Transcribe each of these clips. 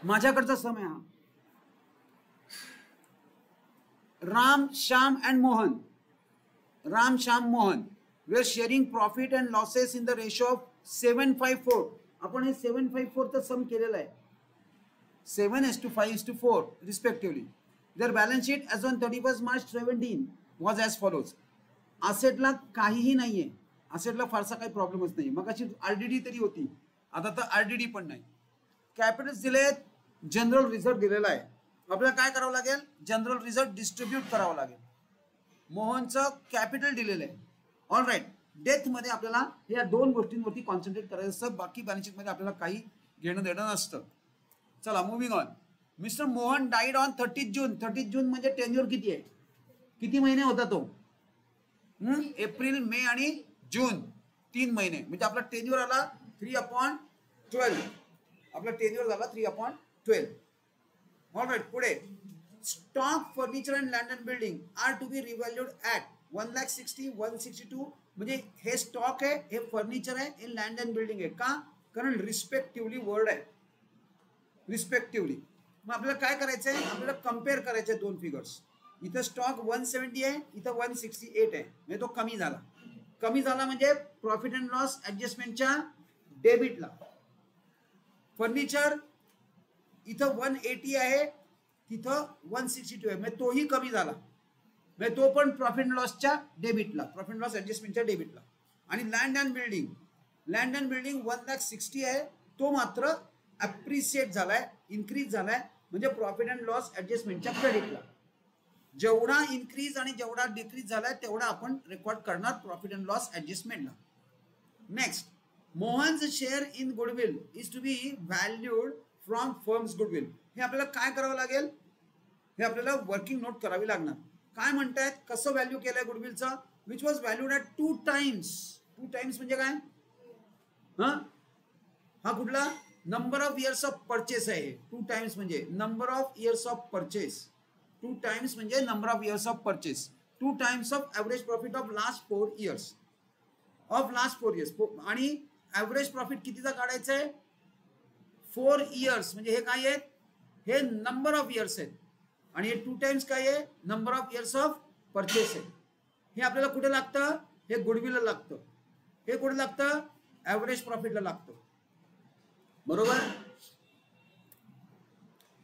माझ्याकडचा sum आहे हा. Ram, Shyam and Mohan. Ram, Shyam, Mohan we sharing profit and losses in the ratio of 754. आपण हे 754 चं सम केलेलं आहे. 7:5:4 respectively. Their balance sheet as on 31st March 2017 was as follows. असेटला काहीही नाहीये. असेटला फारसा काही प्रॉब्लेमच नाही. मग अशी आरडीडी तरी होती, आता तर आरडीडी पण नाही. कॅपिटल्स दिलेत, जनरल रिझर्व दिलेला आहे. आपल्याला काय करावं लागेल? जनरल रिझर्व डिस्ट्रीब्यूट करावं लागेल. मोहनचं कॅपिटल दिलेलं आहे. All right. डेथ मध्ये आपल्याला या दोन गोष्टींवरती कॉन्सन्ट्रेट करायचं असतं. बाकी बॅलन्स शीट मध्ये आपल्याला काही घेणं देणं नसतं. चला moving on. Mister Mohan died on 30 जून. 30 जून म्हणजे टेन्युअर किती आहे? किती महिने होता तो? एप्रिल, मे आणि जून 3 महिने. म्हणजे आपला टेन्युअर आला 3/12. आपला टेन्युअर झाला 3/12. ऑलराईट. पुढे stock, furniture and land and building are to be revalued at 1,60,000, 162. म्हणजे हे स्टॉक आहे, हे फर्निचर आहे, हे लँड अँड बिल्डिंग आहे. का? कारण रिस्पेक्टिव्हली वर्ड आहे. रिस्पेक्टिव्हली. मग आपल्याला काय करायचं आहे? आपल्याला कम्पेअर करायचे दोन फिगर्स. इथं स्टॉक 170 आहे, इथं 168 आहे. म्हणजे तो कमी झाला. कमी झाला म्हणजे प्रॉफिट अँड लॉस ऍडजस्टमेंटच्या डेबिटला. फर्निचर इथं 180 आहे, तिथं 162 आहे. म्हणजे तोही कमी झाला. म्हणजे तो पण प्रॉफिट अँड लॉसच्या डेबिटला, प्रॉफिट अँड लॉस ऍडजस्टमेंटच्या डेबिटला. आणि land and building, land and building 1,60,000 आहे, तो मात्र अप्रिशिएट झालाय, इन्क्रीज झालाय. म्हणजे प्रॉफिट अँड लॉस ऍडजस्टमेंटच्या क्रेडिटला. जेवढा इन्क्रीज आणि जेवढा डिक्रीज झालाय तेवढा आपण रेकॉर्ड करणार प्रॉफिट अँड लॉस ऍडजस्टमेंटला. Next, Mohan's share in goodwill is to be valued from firm's goodwill. हे आपल्याला काय करावं लागेल? हे आपल्याला वर्किंग नोट करावी लागणार. काय म्हणतायत? कसं व्हॅल्यू केलंय गुडविलचं? Which was valued at 2 times. 2 times म्हणजे काय? हा कुठला? Number of years of purchase आहे. 2 टाइम्स म्हणजे number of years of purchase. 2 times म्हणजे number of years of purchase. 2 times of average profit of last 4 years. Of last 4 years. आणि average profit कितीचा काढायचं आहे? 4 इयर्स. म्हणजे हे काय आहेत? हे नंबर ऑफ इयर्स आहेत. आणि हे 2 टाइम्स काय आहे? Number of years of purchase आहे. हे आपल्याला कुठे लागतं? हे गुडविलला लागतं. हे कुठे लागतं? ॲव्हरेज प्रॉफिटला लागतं. बरोबर.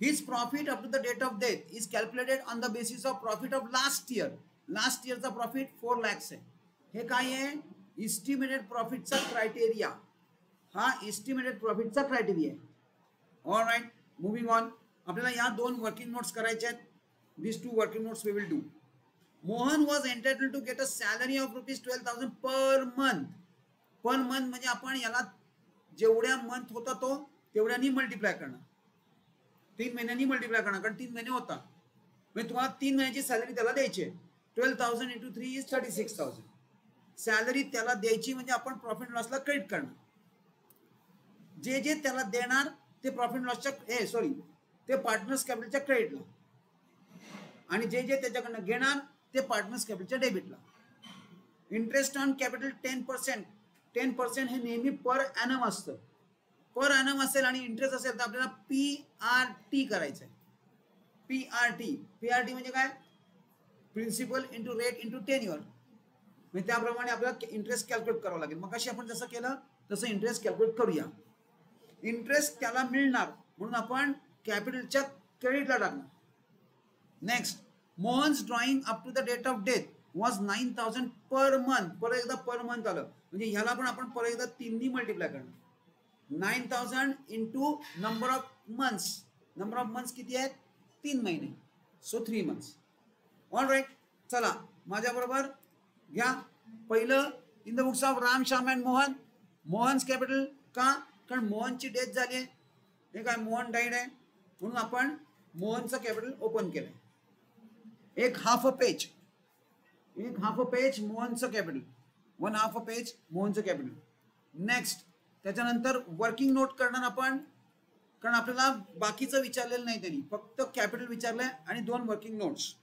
His profit up to the date of death is calculated on the basis of profit of last year. Last इयरचा प्रॉफिट 4 lakhs आहे. हे काय आहे? इस्टिमेटेड प्रॉफिटचा क्रायटेरिया. हा इस्टिमेटेड प्रॉफिटचा क्रायटेरिया आहे. All right. Moving on. आपल्याला या दोन वर्किंग नोट्स करायच्या आहेत. This 2 working notes we will do. Mohan was entitled to get a salary of ₹12,000 per month. Per month म्हणजे आपण याला जेवढ्या मंथ होता तो तेवढ्यांनी मल्टिप्लाय करणार. 3 महिन्यांनी मल्टिप्लाय करणार, कारण 3 महिने होता. म्हणजे तुम्हाला 3 महिन्याची सॅलरी त्याला द्यायची आहे. 12,000 × 3 इज 36,000. सॅलरी त्याला द्यायची म्हणजे आपण प्रॉफिट लॉसला क्रेडिट करणार. जे जे त्याला देणार ते प्रॉफिट लॉसच्या ते पार्टनर्स कॅपिटलच्या क्रेडिटला. आणि जे जे त्याच्याकडनं घेणार ते पार्टनर्स कॅपिटलच्या डेबिटला. Interest on capital 10%. 10% हे नेहमी पर ॲनम असतं. पर ॲनम असेल आणि इंटरेस्ट असेल तर आपल्याला PRT करायचं आहे. PRT म्हणजे काय? Principal into rate into tenure. म्हणजे त्याप्रमाणे आपल्याला इंटरेस्ट कॅल्क्युलेट करावं लागेल. मग अशी आपण जसं केलं तसं इंटरेस्ट कॅल्क्युलेट करूया. इंटरेस्ट त्याला मिळणार म्हणून आपण कॅपिटलच्या क्रेडिटला टाकणार. Next, Mohan's drawing up to the date of death was 9,000 per month. परत एकदा पर मंथ आलं म्हणजे ह्याला पण आपण परत एकदा 3 मल्टिप्लाय करणार. 9,000 into number of months. Number of months किती आहेत? 3 महिने. So 3 months. All right. चला माझ्याबरोबर घ्या. पहिलं, in the books of Ram, Shyam and Mohan. Mohan's capital. का? कारण मोहनची डेथ झाली आहे. हे काय? मोहन डाईड आहे म्हणून आपण मोहनचं कॅपिटल ओपन केलंय. एक हाफ अ पेज मोहनचं कॅपिटल. 1/2 पेज मोहनचं कॅपिटल. नेक्स्ट, त्याच्यानंतर वर्किंग नोट करणार आपण, कारण आपल्याला बाकीचं विचारलेलं नाही त्यांनी, फक्त कॅपिटल विचारलंय आणि 2 वर्किंग नोट्स.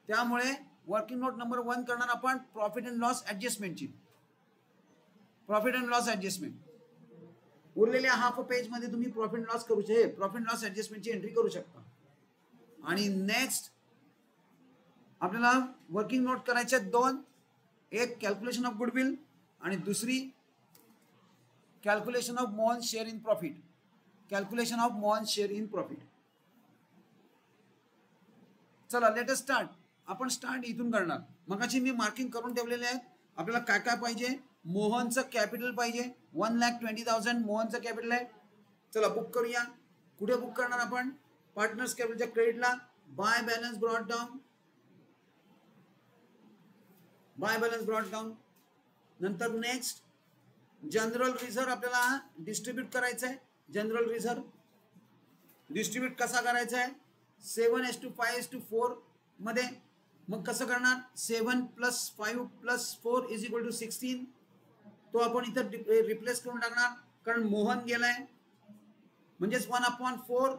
त्यामुळे वर्किंग नोट नंबर 1 करणार आपण प्रॉफिट अँड लॉस ऍडजस्टमेंटची. Profit and loss adjustment. उरलेल्या हाफ पेज मध्ये तुम्ही प्रॉफिट लॉस करू शकता, प्रॉफिट लॉस ऍडजस्टमेंटची एंट्री करू शकता. आणि नेक्स्ट आपल्याला वर्किंग नोट करायच्या दोन, एक कॅल्क्युलेशन ऑफ गुडविल आणि दुसरी calculation of Mohan share in profit. Calculation of Mohan share in profit. चला लेट अस स्टार्ट. आपण स्टार्ट इथून करणार. मगाशी मी मार्किंग करून ठेवलेले आहेत. आपल्याला काय काय पाहिजे. मोहनचं कॅपिटल पाहिजे 1,20,000 मोहनचं कॅपिटल आहे. चला बुक करूया. कुठे बुक करणार आपण. पार्टनर्स कॅपिटलच्या क्रेडिटला. By balance brought down. By balance brought down. नंतर नेक्स्ट जनरल रिझर्व आपल्याला डिस्ट्रीब्यूट करायचं आहे. जनरल रिझर्व डिस्ट्रीब्यूट कसा करायचा आहे. 7:5:4 मध्ये. मग कसं करणार. 7 + 5 + 4 = 16. तो आपण इथं रिप्लेस करून टाकणार कारण मोहन गेलाय. म्हणजेच 1/4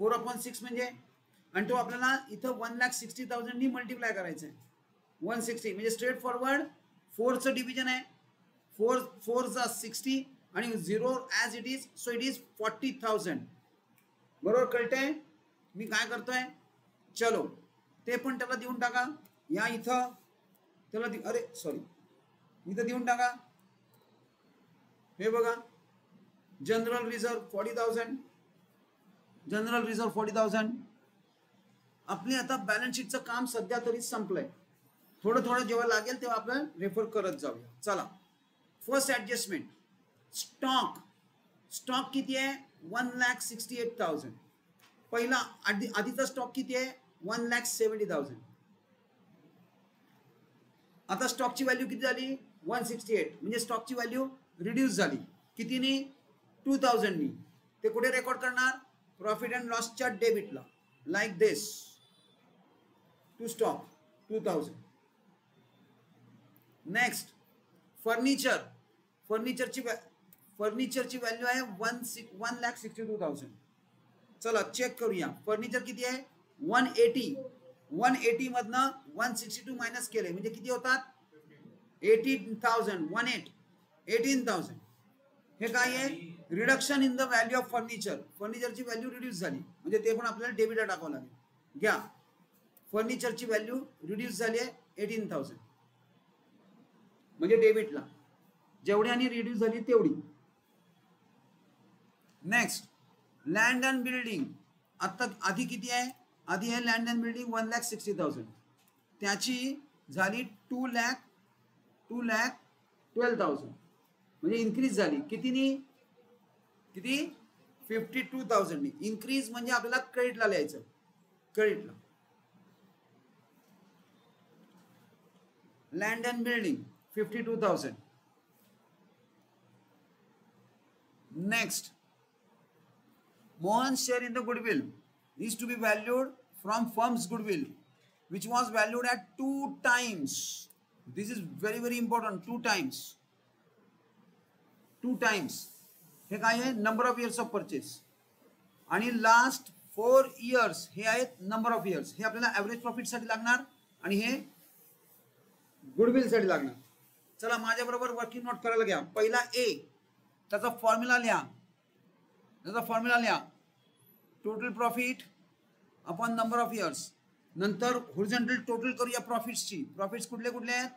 4/6 म्हणजे. आणि तो आपल्याला इथं 1,60,000 नी मल्टिप्लाय करायचं आहे. 160 म्हणजे स्ट्रेट फॉरवर्ड 4चं डिव्हिजन आहे. 4 = 60 आणि 0 as it is. So it is 40,000. बरोबर कळतंय मी काय करतोय. चलो ते पण त्याला देऊन टाका. या इथं त्याला अरे सॉरी इथं देऊन टाका. हे बघा जनरल रिझर्व 40,000. General reserve 40,000. आपली आता बॅलन्स शीटचं काम सध्या तरी संपलंय. थोडं थोडं जेव्हा लागेल तेव्हा आपण रेफर करत जाऊया. चला फर्स्ट ऍडजस्टमेंट. स्टॉक. स्टॉक किती आहे 1,68,000. पहिला आधीचा स्टॉक किती आहे 1,70,000. आता स्टॉकची व्हॅल्यू किती झाली 168. म्हणजे स्टॉकची व्हॅल्यू रिड्यूस झाली. कितीनी 2,000 नी. ते कुठे रेकॉर्ड करणार. प्रॉफिट अँड लॉसच्या डेबिटला. Like this. To stock 2,000. Next furniture. फर्निचरची व्हॅल्यू आहे 1,62,000. चला चेक करूया. फर्निचर किती आहे 180. 180 मधनं 162 मायनस केले म्हणजे किती होतात 18,000. 18,000. हे काय आहे reduction in the value of furniture. फर्निचरची व्हॅल्यू रिड्यूस झाली म्हणजे ते पण आपल्याला डेबिटला टाकावं लागेल. घ्या फर्निचरची व्हॅल्यू रिड्यूस झाली आहे 18,000 म्हणजे डेबिटला जेवढ्यानी रिड्यूस झाली तेवढी. Next land and building. आता आधी किती आहे. आधी आहे लँड अँड बिल्डिंग 1,60,000. त्याची झाली 2,12,000 म्हणजे इन्क्रीज झाली. कितीनी किती 52,000 नी. इन्क्रीज म्हणजे आपल्याला क्रेडिटला लिहायचं. क्रेडिटला land and building 52,000. Next Mohan's share in the goodwill is to be valued from firm's goodwill, which was valued at 2 times. This is very very important. 2 times. 2 times. हे काय आहे number of years of purchase. आणि last 4 years हे आहेत number of years. हे आपल्याला average profit साठी लागणार आणि हे गुडविल साठी लागणार. चला माझ्या बरोबर वर्किंग नोट करायला घ्या. पहिला ए त्याचा फॉर्म्युला लिहा. Total profit upon number of years. नंतर हॉरिझॉन्टल टोटल करूया प्रॉफिट्सची. प्रॉफिट्स कुठले कुठले आहेत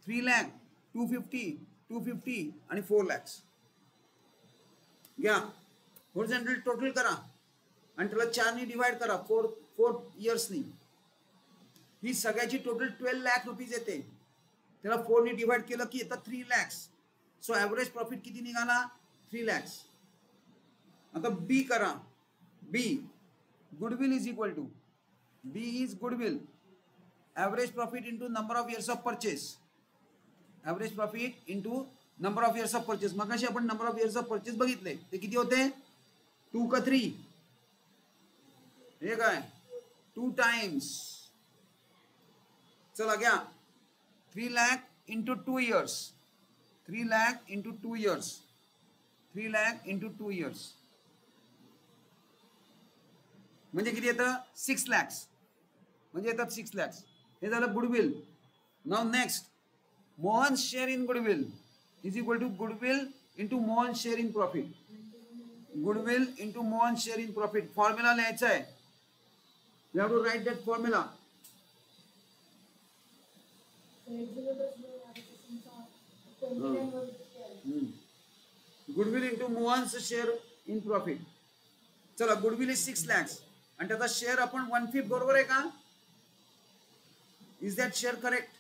3 लाख 250 250 आणि 4 लाख. घ्या हॉरिझॉन्टल टोटल करा आणि त्याला 4 नी डिवाइड करा 4 इयर्सनी. ही सगळ्याची टोटल 12 लाख रुपीज येते. त्याला 4 नी डिवाइड केलं की येतं 3 लाख. सो ॲव्हरेज प्रॉफिट किती निघाला 3 लाख. आता बी करा. B goodwill is equal to B is goodwill average profit into number of years of purchase. Average profit into number of years of purchase. मग अशी आपण number of years of purchase बघितले ते किती होते 2 का 3. हे काय 2 टाइम्स. चला घ्या 3 lakh into 2 years. 3 lakh into 2 years. 3 lakh into 2 years म्हणजे किती येतं 6 लाख. म्हणजे येतात 6 लाख. हे झालं goodwill. Now next Mohan share in goodwill is equal to goodwill into Mohan share in profit. Goodwill into Mohan share in profit. Formula लिहायचा आहे. You have to write that formula. Goodwill into Mohan's share in profit. चला, goodwill is 6 lakhs आणि त्याचा share आपण 1/5 बरोबर आहे का? Is that share correct?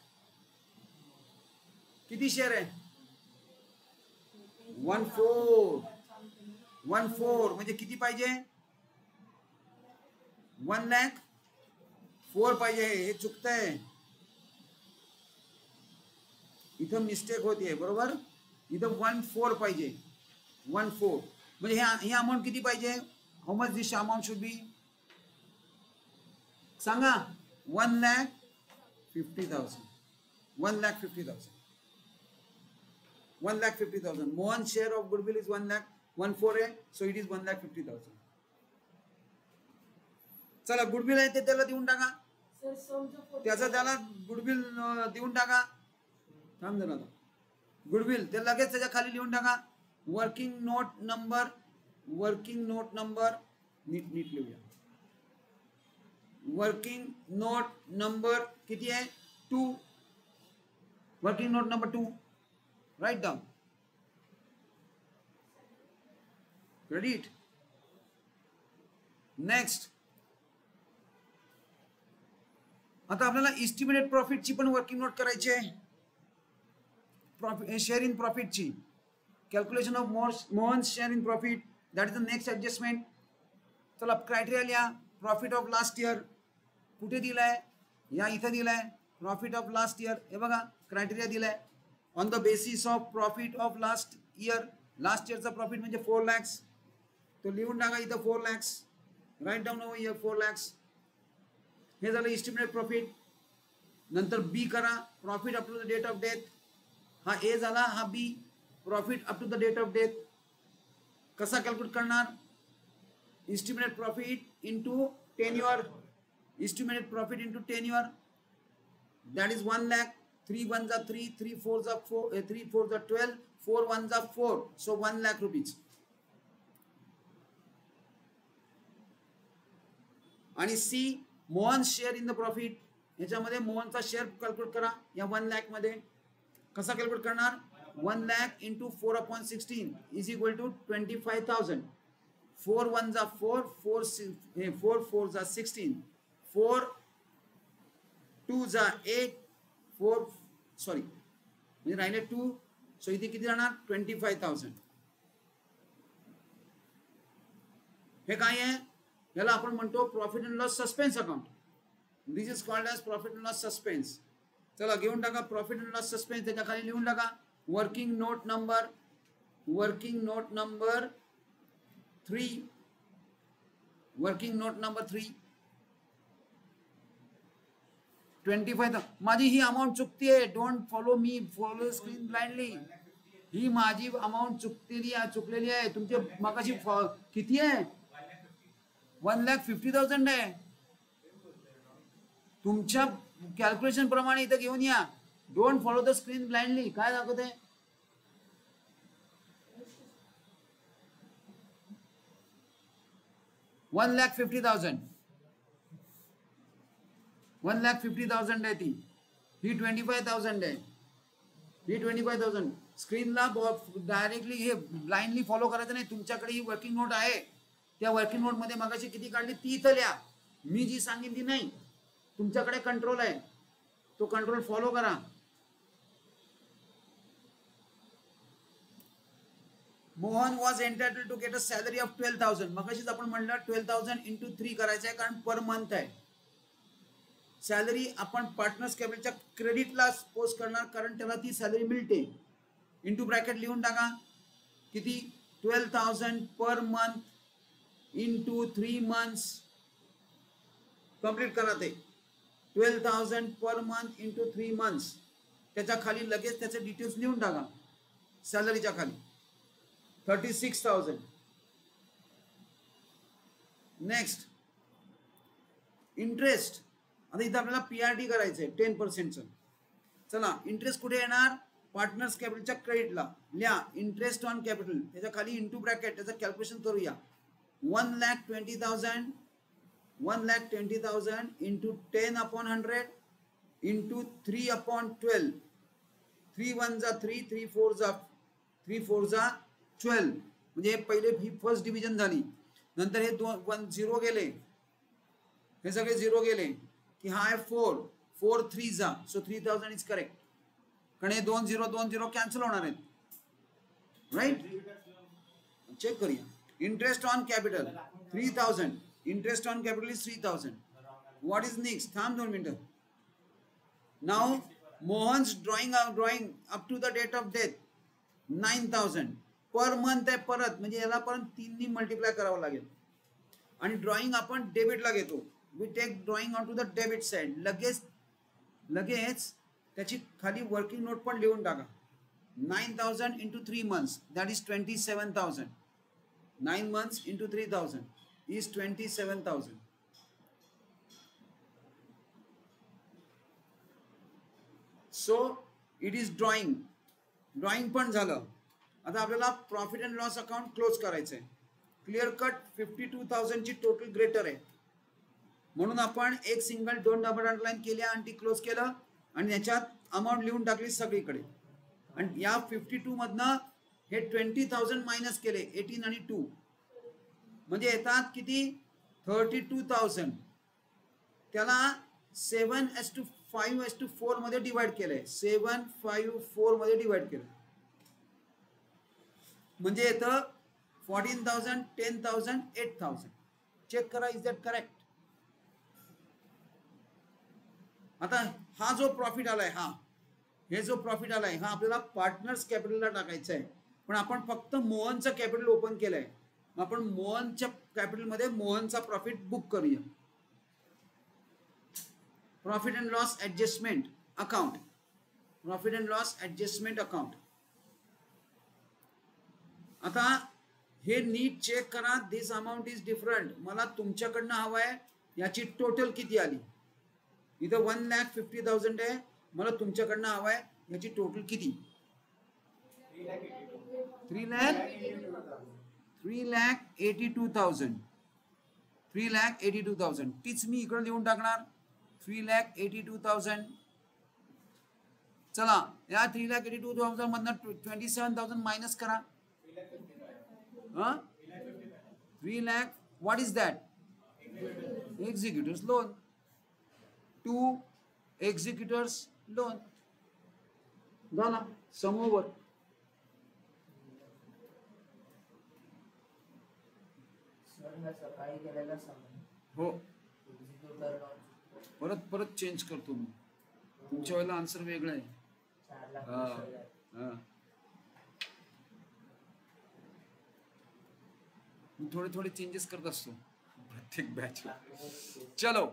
किती शेअर आहे? 1/4. 1/4 म्हणजे किती पाहिजे? 1,04,000 पाहिजे. हे चुकतंय, इथं मिस्टेक होतीये. बरोबर, इथं 1/4 पाहिजे. 1/4 म्हणजे हे अमाऊंट किती पाहिजे? How much this amount should be? सांगा. 1,50,000. 1,50,000. 1,50,000. Mohan share of goodwill is 1,14,000 आहे. So it is 1,50,000. चला, गुडविल आहे ते त्याला देऊन टाका. त्याचा त्याला गुडविल देऊन टाका. थांब जरा. गुडविल ते लगेच त्याच्या खाली लिहून टाका. Working note number. Working note number नीट लिहूया. वर्किंग नोट नंबर किती आहे? 2. Working note number 2. Write down. Credit. Next. आता आपल्याला एस्टिमेटेड प्रॉफिटची पण वर्किंग नोट करायची आहे. शेअर इन प्रॉफिटची. Calculation of Mohan share in profit. That is the next adjustment. चला, क्रायटेरिया लिहा. प्रॉफिट ऑफ लास्ट इयर कुठे दिलाय? या इथं दिलाय. प्रॉफिट ऑफ लास्ट इयर हे बघा, क्रायटेरिया दिलाय. On the basis of profit of last year. Last इयरचा प्रॉफिट म्हणजे 4 lakhs. तो लिहून टाका इथं 4 lakhs. Right down over here 4 lakhs. हे झालं एस्टिमेटेड प्रॉफिट. नंतर बी करा. Profit up to the date of death. हा ए झाला, हा B. Profit up to the date of death कसा कॅल्क्युलेट करणार? Estimated profit into tenure. Estimated profit into tenure. That is 1 lakh. 3 1s are 3, 3 4s are 4, 3 4s are 12, 4 1s are 4. So 1 lakh rupees. आणि see Mohan share in the profit. याच्यामध्ये मोहनचा share calculate करा. या 1 lakh मध्ये कसा calculate करणार? 1 lakh into 4/16 is equal to 25,000. 4 1s are 4, 4 4s are 16, 4 2s are 8, 4 sorry म्हणजे राहिले 2. सो इथे किती राहणार? 25,000. हे काय आहे? याला आपण म्हणतो profit and loss suspense account. This is called as profit and loss suspense. चला, घेऊन टाका प्रॉफिट अँड लॉस सस्पेन्स. त्याच्या खाली लिहून टाका working note number. Working note number 3. Working note number 3. 25,000. माझी ही अमाऊंट चुकतीये. Don't follow me. Follow screen blindly. ही माझी अमाऊंट चुकलेली आहे. तुमचे मगाशी किती आहे? 1,50,000 आहे. तुमच्या कॅल्क्युलेशन प्रमाणे इथं घेऊन या. Don't follow the screen blindly. काय दाखवते? $1,50,000. 1,50,000 आहे ती. ही 25,000 आहे. ही 25,000. स्क्रीनला डायरेक्टली हे ब्लाइंडली फॉलो करायचं नाही. तुमच्याकडे ही वर्किंग नोट आहे. त्या वर्किंग नोट मध्ये मगाशी किती काढली ती इथं लिहा. मी जी सांगेन ती नाही. तुमच्याकडे कंट्रोल आहे. तो कंट्रोल फॉलो करा. Mohan was entitled to get a salary of 12,000. मगाशीच आपण म्हणलं 12,000 into 3 करायचं आहे, कारण पर मंथ आहे. सॅलरी आपण पार्टनर्स कॅपिटलच्या क्रेडिटला पोस्ट करणार, कारण त्याला ती सॅलरी मिळते. इंटू ब्रॅकेट लिहून टाका. किती? 12,000 per month into 3 months. Complete करा ते. 12,000 पर मंथ इंटू 3 months. त्याच्या खाली लगेच त्याचे डिटेल्स लिहून टाका. सॅलरीच्या खाली 36,000. Next interest. आता इथं आपल्याला PRT करायचंय 10%चं. चला, इंटरेस्ट कुठे येणार? पार्टनर्स कॅपिटलच्या क्रेडिटला लिहा इंटरेस्ट ऑन कॅपिटल, त्याच्या खाली इंटू ब्रॅकेट त्याचं कॅल्क्युलेशन करूया. 1,20,000 इंटू 10/100 इंटू 3/12. 3 1 जा 3, 3 4 जा 12. म्हणजे पहिले ही फर्स्ट डिव्हिजन झाली. नंतर हे 1 0 गेले, हे सगळे 0 गेले की हा आहे 4 4 3 जा. सो 3,000 इज करेक्ट, कारण हे 2 0 2 0 कॅन्सल होणार आहेत. राईट, चेक करूया. Interest on capital 3,000. Interest on capital is 3,000. What is next? थांब 2 मिनिटं. Now Mohan's drawing up to the date of death 9,000 per month आहे परत, म्हणजे याला परत 3 नी मल्टिप्लाय करावं लागेल. आणि ड्रॉइंग आपण डेबिटला घेतो. We take drawing on to the debit side. लगेच त्याची खाली वर्किंग नोट पण लिहून टाका. 9,000 into 3 months that is 27,000. 9 months into 3,000 is 27,000. So it is drawing पण झालं. आता आपल्याला profit and loss account close करायचं आहे. क्लिअर कट 52,000 ची टोटल ग्रेटर आहे, म्हणून आपण एक सिंगल 2 डबल अंडरलाईन केल्या आणि ती क्लोज केलं आणि याच्यात अमाऊंट लिहून टाकली सगळीकडे. आणि या 52 मधनं हे 20,000 मायनस केले 18 आणि 2, म्हणजे येतात किती? 32,000. त्याला 7:5:4 मध्ये डिवाइड केलंय. 7:5:4 मध्ये डिवाइड केलं म्हणजे येतं 14,000 10,000 8,000. चेक करा, इज दॅट करेक्ट? आता हा जो प्रॉफिट आलाय, हे जो प्रॉफिट आलाय हा आपल्याला पार्टनर्स कॅपिटलला टाकायचा आहे. पण आपण फक्त मोहनचं कॅपिटल ओपन केलंय. आपण मोहनच्या कॅपिटलमध्ये मोहनचा प्रॉफिट बुक करूया. Profit and loss adjustment account. Profit and loss adjustment account. आता हे नीट चेक करा. दिस अमाऊंट इज डिफरंट. मला तुमच्याकडनं हवं आहे याची टोटल किती आली. इथं 1,50,000 आहे, मला तुमच्याकडनं हवं आहे याची टोटल किती. 3,82,000. 3,82,000 तीच मी इकडे लिहून टाकणार. 3,82,000. चला या 3,82,000 मधनं 27,000 मायनस करा. 3 lakh. What is that? Executors loan. 2 executors loan. झाला सम ओव्हर. हो परत चेंज करतो मी. तुमच्या वेळेला आन्सर वेगळा आहे. मी थोडे चेंजेस करत असतो प्रत्येक बॅचला. चलो